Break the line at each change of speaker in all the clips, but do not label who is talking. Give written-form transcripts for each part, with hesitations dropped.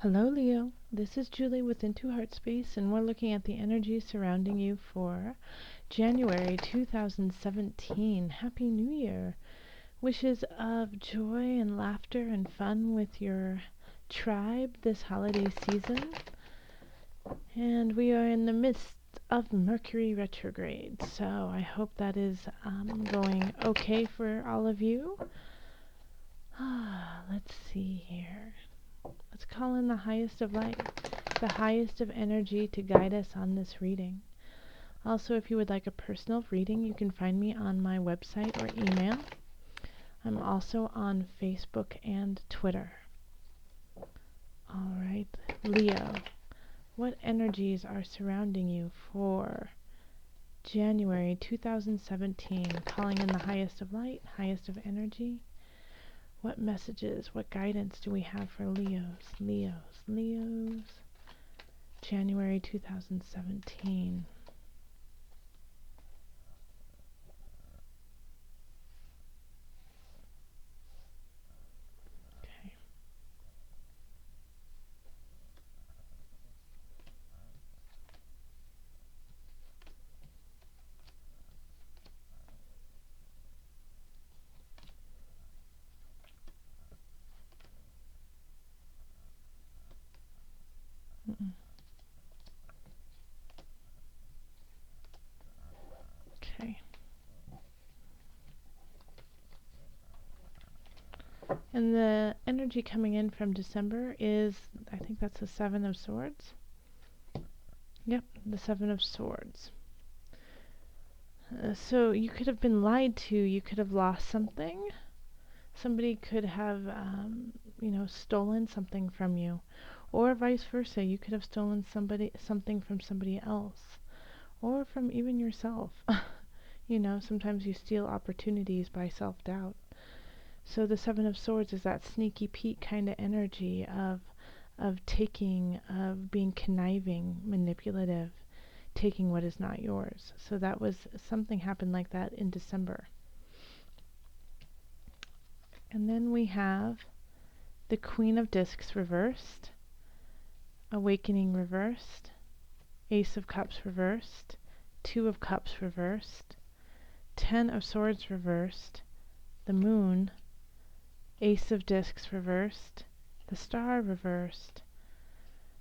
Hello, Leo. This is Julie with Into Heartspace, and we're looking at the energy surrounding you for January 2017. Happy New Year. Wishes of joy and laughter and fun with your tribe this holiday season. And we are in the midst of Mercury retrograde, so I hope that is going okay for all of you. Let's see here. Let's call in the highest of light, the highest of energy to guide us on this reading. Also, if you would like a personal reading, you can find me on my website or email. I'm also on Facebook and Twitter. All right, Leo, what energies are surrounding you for January 2017? Calling in the highest of light, highest of energy. What messages, what guidance do we have for Leos, January 2017? Okay. Okay. And the energy coming in from December is, I think that's the Seven of Swords. Yep, the Seven of Swords. So you could have been lied to, you could have lost something. Somebody could have, stolen something from you. Or vice versa, you could have stolen something from somebody else. Or from even yourself. Sometimes you steal opportunities by self-doubt. So the Seven of Swords is that sneaky Pete kind of energy of taking, of being conniving, manipulative, taking what is not yours. So that was something happened like that in December. And then we have the Queen of Discs reversed, Awakening reversed, Ace of Cups reversed, Two of Cups reversed, Ten of Swords reversed, the Moon, Ace of Discs reversed, the Star reversed,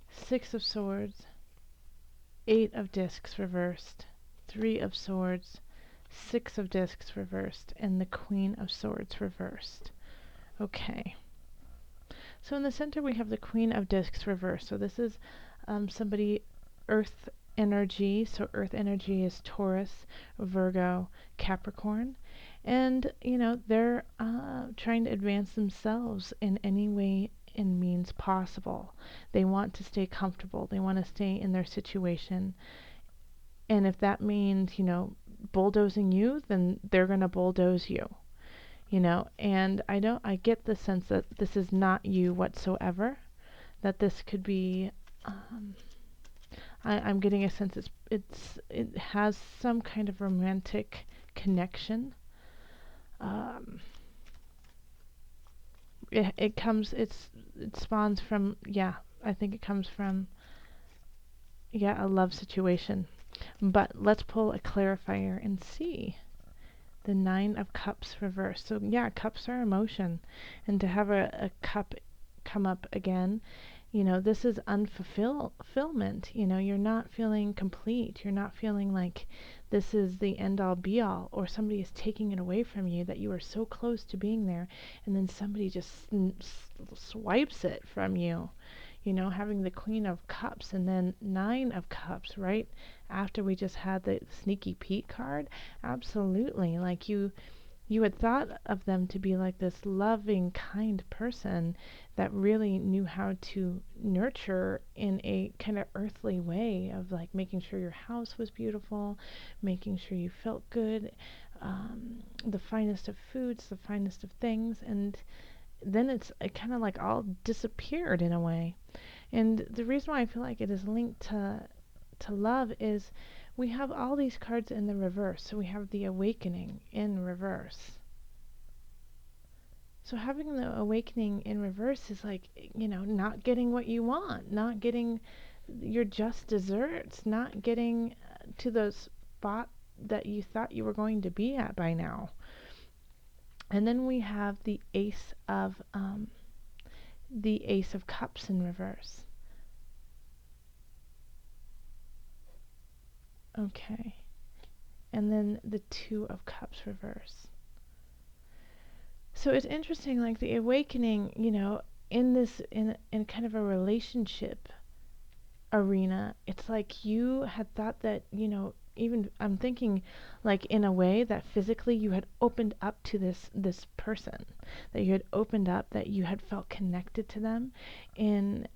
Six of Swords, Eight of Discs reversed, Three of Swords, Six of Discs reversed, and the Queen of Swords reversed. Okay. So in the center we have the Queen of Discs reversed. So this is somebody, Earth energy. So Earth energy is Taurus, Virgo, Capricorn. And, they're trying to advance themselves in any way and means possible. They want to stay comfortable. They want to stay in their situation. And if that means, bulldozing you, then they're going to bulldoze you. And I get the sense that this is not you whatsoever, that this could be, I'm getting a sense it has some kind of romantic connection. It spawns from, I think it comes from, a love situation. But let's pull a clarifier and see. The Nine of Cups reversed. So cups are emotion, and to have a cup come up again, this is unfulfillment. You're not feeling complete. You're not feeling like this is the end all be all, or somebody is taking it away from you, that you are so close to being there, and then somebody just swipes it from you. Having the Queen of Cups and then Nine of Cups right after we just had the Sneaky Pete card. Absolutely. Like you had thought of them to be like this loving, kind person that really knew how to nurture in a kind of earthly way of like making sure your house was beautiful, making sure you felt good, the finest of foods, the finest of things, and then it kind of like all disappeared in a way. And the reason why I feel like it is linked to love is we have all these cards in the reverse. So we have the Awakening in reverse. So having the awakening in reverse is like, not getting what you want, not getting your just desserts, not getting to the spot that you thought you were going to be at by now. And then we have the Ace of Cups in reverse. Okay. And then the Two of Cups reverse. So it's interesting, like the awakening, in kind of a relationship arena, it's like you had thought that, even I'm thinking like in a way that physically you had opened up to this person, that you had opened up, that you had felt connected to them in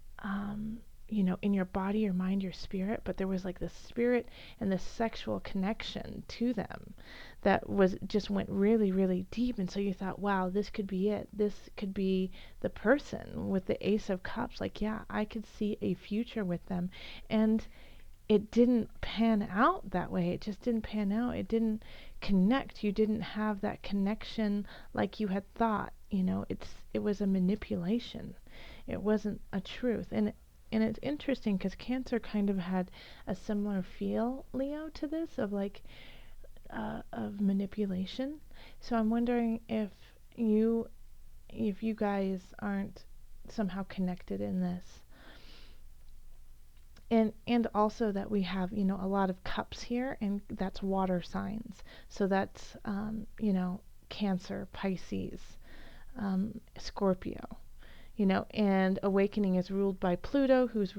in your body, your mind, your spirit, but there was like this spirit and this sexual connection to them that was just went really, really deep. And so you thought, wow, this could be it. This could be the person with the Ace of Cups. Like, yeah, I could see a future with them. And it didn't pan out that way. It just didn't pan out. It didn't connect. You didn't have that connection like you had thought. It was a manipulation. It wasn't a truth. And it's interesting because Cancer kind of had a similar feel, Leo, to this of manipulation. So I'm wondering if you guys aren't somehow connected in this. And also that we have, a lot of cups here, and that's water signs. So that's Cancer, Pisces, Scorpio. And awakening is ruled by Pluto, who is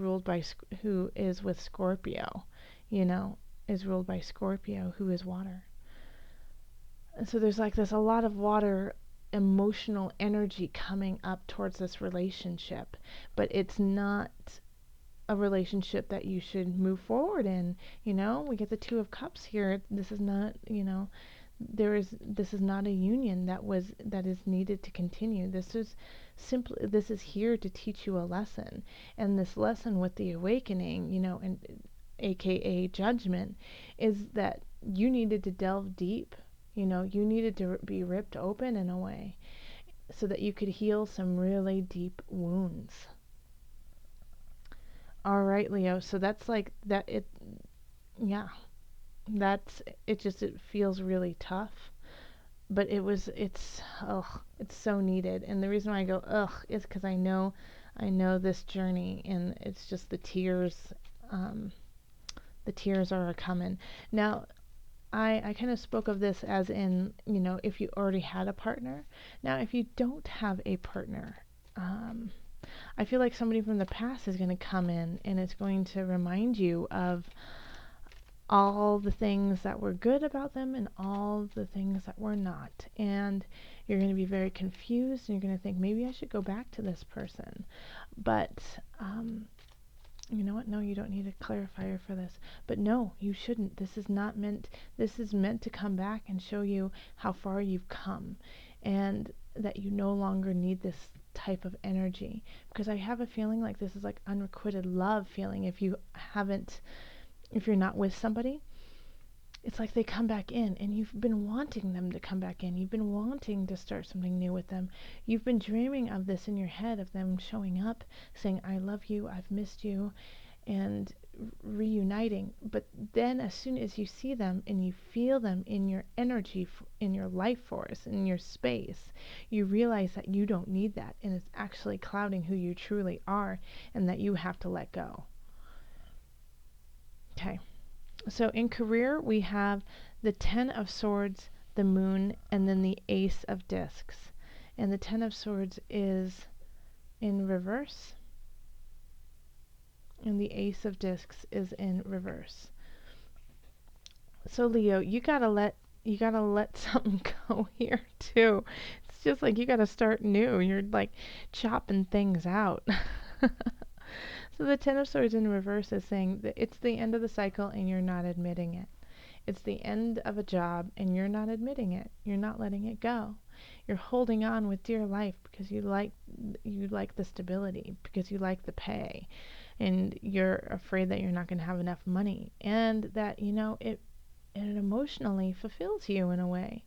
with Scorpio, is ruled by Scorpio, who is water. And so there's like this a lot of water emotional energy coming up towards this relationship, but it's not a relationship that you should move forward in. We get the Two of Cups here. This is not, this is not a union that is needed to continue. This is here to teach you a lesson. And this lesson with the awakening, and aka judgment, is that you needed to delve deep. You needed to be ripped open in a way so that you could heal some really deep wounds. All right, Leo. So that's like that. Yeah, that's it. It feels really tough, but it's so needed. And the reason why I go is because I know this journey, and it's just the tears. The tears are coming now. I kind of spoke of this as in, if you already had a partner. Now, if you don't have a partner, I feel like somebody from the past is going to come in and it's going to remind you of all the things that were good about them and all the things that were not. And you're going to be very confused, and you're going to think, maybe I should go back to this person. But you know what? No, you don't need a clarifier for this. But no, you shouldn't. This is meant to come back and show you how far you've come, and that you no longer need this type of energy. Because I have a feeling like this is like unrequited love feeling. If you're not with somebody, it's like they come back in, and you've been wanting them to come back in. You've been wanting to start something new with them. You've been dreaming of this in your head, of them showing up, saying, I love you, I've missed you, and reuniting. But then as soon as you see them and you feel them in your energy, in your life force, in your space, you realize that you don't need that, and it's actually clouding who you truly are, and that you have to let go. Okay. So in career, we have the Ten of Swords, the Moon, and then the Ace of Discs. And the Ten of Swords is in reverse, and the Ace of Discs is in reverse. So Leo, you gotta let something go here too. It's just like you gotta start new. You're like chopping things out. So the Ten of Swords in reverse is saying that it's the end of the cycle and you're not admitting it. It's the end of a job and you're not admitting it. You're not letting it go. You're holding on with dear life because you like the stability, because you like the pay, and you're afraid that you're not going to have enough money, and that it emotionally fulfills you in a way.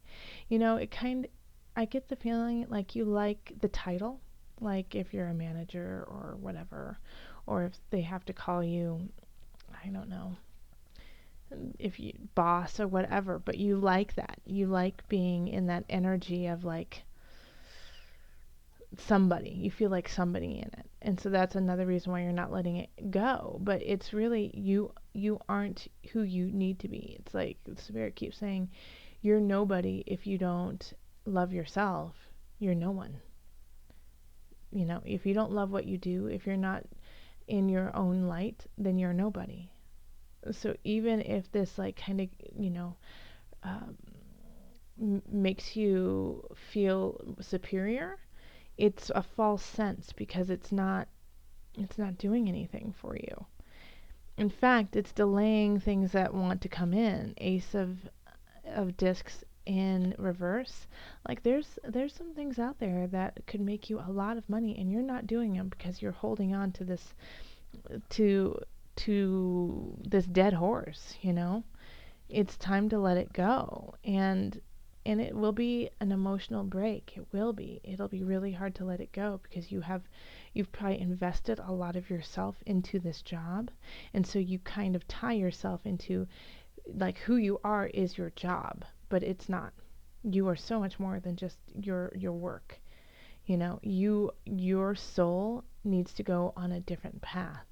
I get the feeling like you like the title, like if you're a manager or whatever, or if they have to call you, I don't know, if you boss or whatever, but you like that. You like being in that energy of like somebody. You feel like somebody in it. And so that's another reason why you're not letting it go. But it's really you aren't who you need to be. It's like the spirit keeps saying you're nobody if you don't love yourself. You're no one. You know, if you don't love what you do, if you're not in your own light, then you're nobody. So even if this like kind of, um, makes you feel superior, it's a false sense because it's not doing anything for you. In fact, it's delaying things that want to come in. Ace of discs in reverse. Like there's some things out there that could make you a lot of money and you're not doing them because you're holding on to this to this dead horse, you know? It's time to let it go. And it will be an emotional break. It will be. It'll be really hard to let it go because you've probably invested a lot of yourself into this job. And so you kind of tie yourself into like who you are is your job, but it's not. You are so much more than just your work. You know, your soul needs to go on a different path.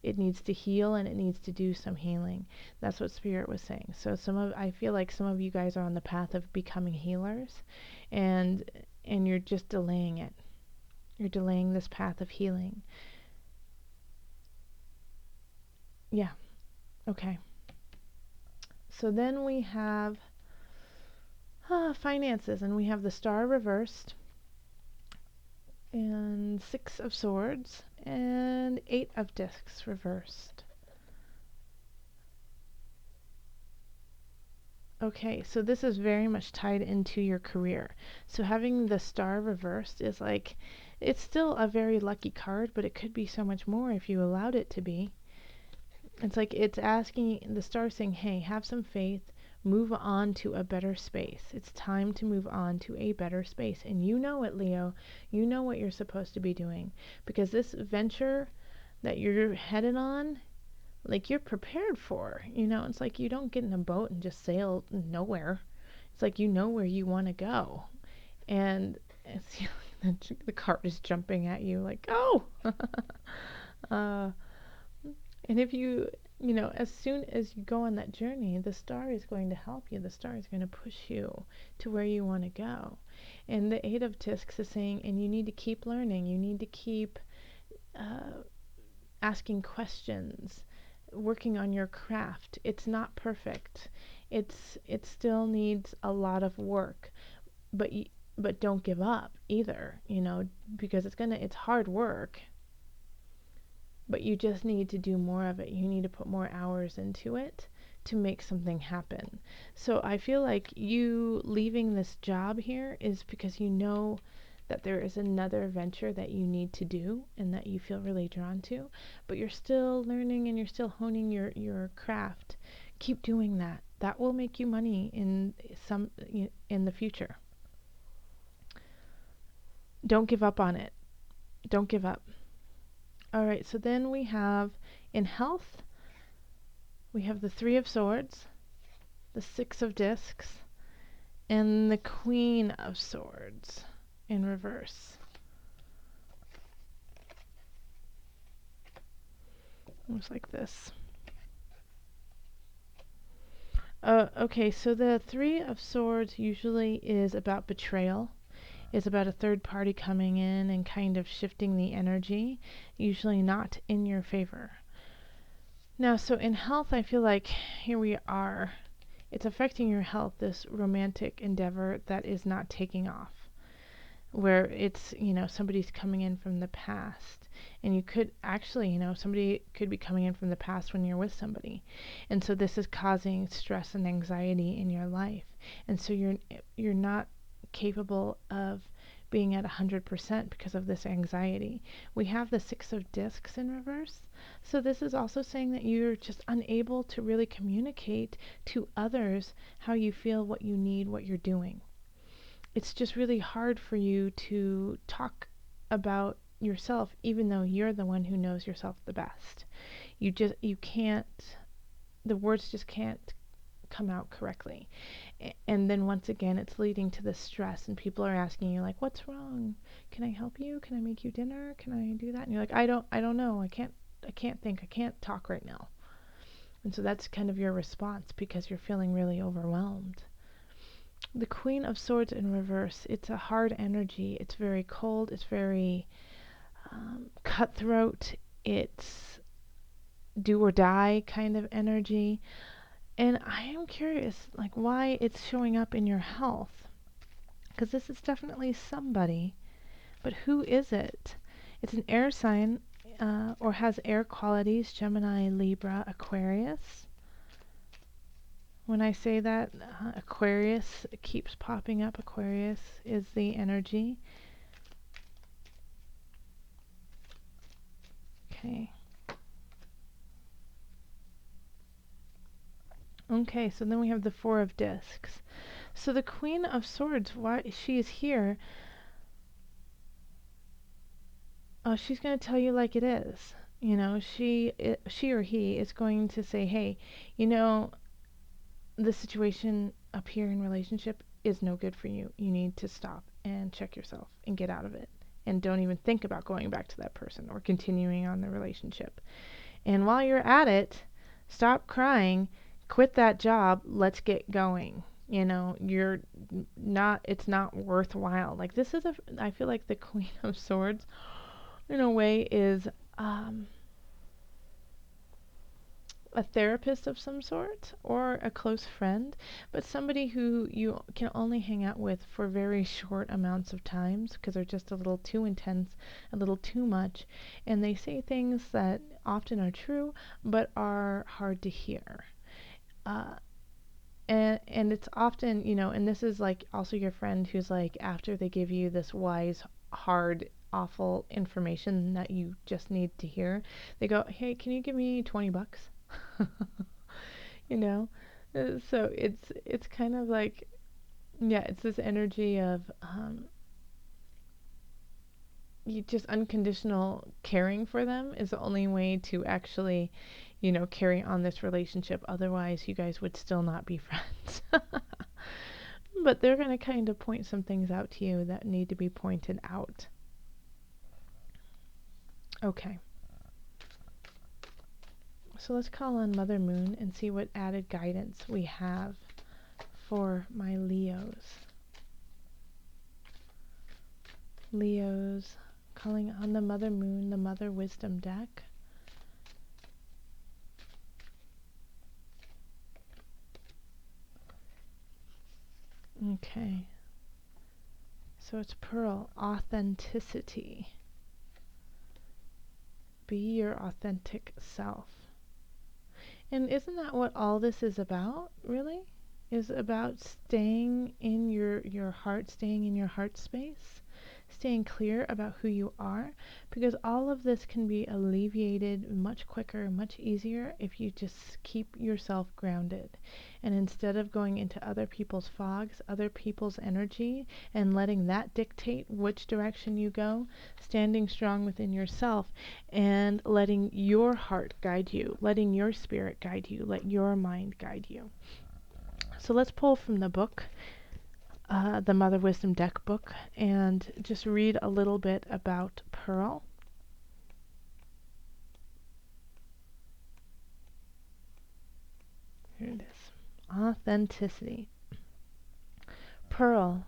It needs to heal and it needs to do some healing. That's what Spirit was saying. So I feel like some of you guys are on the path of becoming healers, and you're just delaying it. You're delaying this path of healing. Yeah. Okay. So then we have finances, and we have the Star reversed, and Six of Swords, and Eight of Discs reversed. Okay, so this is very much tied into your career. So having the Star reversed is like, it's still a very lucky card, but it could be so much more if you allowed it to be. It's like it's asking, the Star saying, hey, have some faith, move on to a better space. It's time to move on to a better space. And you know it, Leo. You know what you're supposed to be doing. Because this venture that you're headed on, like you're prepared for, it's like you don't get in a boat and just sail nowhere. It's like you know where you want to go, and it's the cart is jumping at you like, oh. uh, and if as soon as you go on that journey, the Star is going to help you. The Star is going to push you to where you want to go. And the Eight of Discs is saying, and you need to keep learning. You need to keep asking questions, working on your craft. It's not perfect. It still needs a lot of work, but don't give up either, because it's hard work. But you just need to do more of it. You need to put more hours into it to make something happen. So I feel like you leaving this job here is because you know that there is another venture that you need to do and that you feel really drawn to, but you're still learning and you're still honing your craft. Keep doing that. That will make you money in the future. Don't give up on it. Don't give up. All right, so then we have in health, we have the Three of Swords, the Six of Discs, and the Queen of Swords in reverse. Looks like this. Okay, so the Three of Swords usually is about betrayal. It's about a third party coming in and kind of shifting the energy, usually not in your favor. Now, so in health, I feel like here we are. It's affecting your health, this romantic endeavor that is not taking off, where it's, somebody's coming in from the past. And you could actually, somebody could be coming in from the past when you're with somebody. And so this is causing stress and anxiety in your life. And so you're not capable of being at 100% because of this anxiety. We have the Six of Discs in reverse. So this is also saying that you're just unable to really communicate to others how you feel, what you need, what you're doing. it's just really hard for you to talk about yourself, even though you're the one who knows yourself the best. You can't, the words just can't come out correctly. And then once again, it's leading to the stress, and people are asking you, like, what's wrong? Can I help you? Can I make you dinner? Can I do that? And you're like, I don't know. I can't think. I can't talk right now. And so that's kind of your response because you're feeling really overwhelmed. The Queen of Swords in reverse, it's a hard energy. It's very cold. It's very cutthroat. It's do or die kind of energy. And I am curious, like, why it's showing up in your health. Because this is definitely somebody. But who is it? It's an air sign or has air qualities, Gemini, Libra, Aquarius. When I say that, Aquarius keeps popping up. Aquarius is the energy. Okay. Okay, so then we have the Four of Discs. So the Queen of Swords, why she is here, she's going to tell you like it is. You know, she or he is going to say, hey, you know, the situation up here in relationship is no good for you. You need to stop and check yourself and get out of it. And don't even think about going back to that person or continuing on the relationship. And while you're at it, stop crying, quit that job, let's get going. You know, it's not worthwhile. Like, I feel like the Queen of Swords, in a way, is a therapist of some sort or a close friend, but somebody who you can only hang out with for very short amounts of times because they're just a little too intense, a little too much, and they say things that often are true but are hard to hear. And it's often, you know, and this is like also your friend who's like, after they give you this wise, hard, awful information that you just need to hear, they go, hey, can you give me $20? You know. So it's kind of like, yeah, it's this energy of you just unconditional caring for them is the only way to actually, you know, carry on this relationship. Otherwise you guys would still not be friends. But they're going to kind of point some things out to you that need to be pointed out. Okay. So let's call on Mother Moon and see what added guidance we have for my Leos. Leos, calling on the Mother Moon, the Mother Wisdom deck. Okay. So it's Pearl, authenticity. Be your authentic self. And isn't that what all this is about, really? Is about staying in your heart, staying in your heart space, staying clear about who you are, because all of this can be alleviated much quicker, much easier if you just keep yourself grounded. And instead of going into other people's fogs, other people's energy, and letting that dictate which direction you go, standing strong within yourself and letting your heart guide you, letting your spirit guide you, let your mind guide you. So let's pull from the book, the Mother Wisdom deck book, and just read a little bit about Pearl. Here it is. Authenticity. Pearl,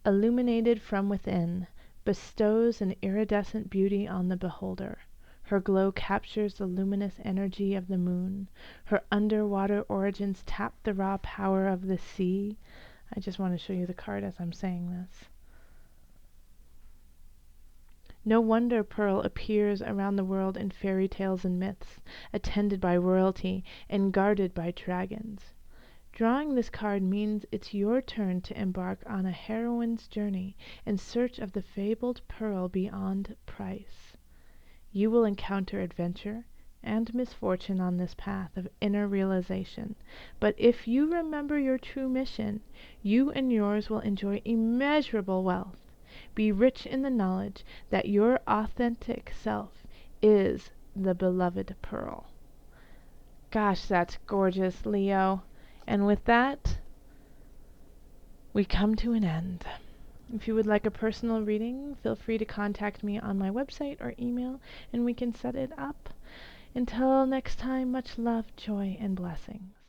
illuminated from within, bestows an iridescent beauty on the beholder. Her glow captures the luminous energy of the moon. Her underwater origins tap the raw power of the sea. I just want to show you the card as I'm saying this. No wonder Pearl appears around the world in fairy tales and myths, attended by royalty and guarded by dragons. Drawing this card means it's your turn to embark on a heroine's journey in search of the fabled pearl beyond price. You will encounter adventure, and misfortune on this path of inner realization. But if you remember your true mission, you and yours will enjoy immeasurable wealth. Be rich in the knowledge that your authentic self is the beloved pearl. Gosh, that's gorgeous, Leo. And with that, we come to an end. If you would like a personal reading, feel free to contact me on my website or email, and we can set it up. Until next time, much love, joy, and blessings.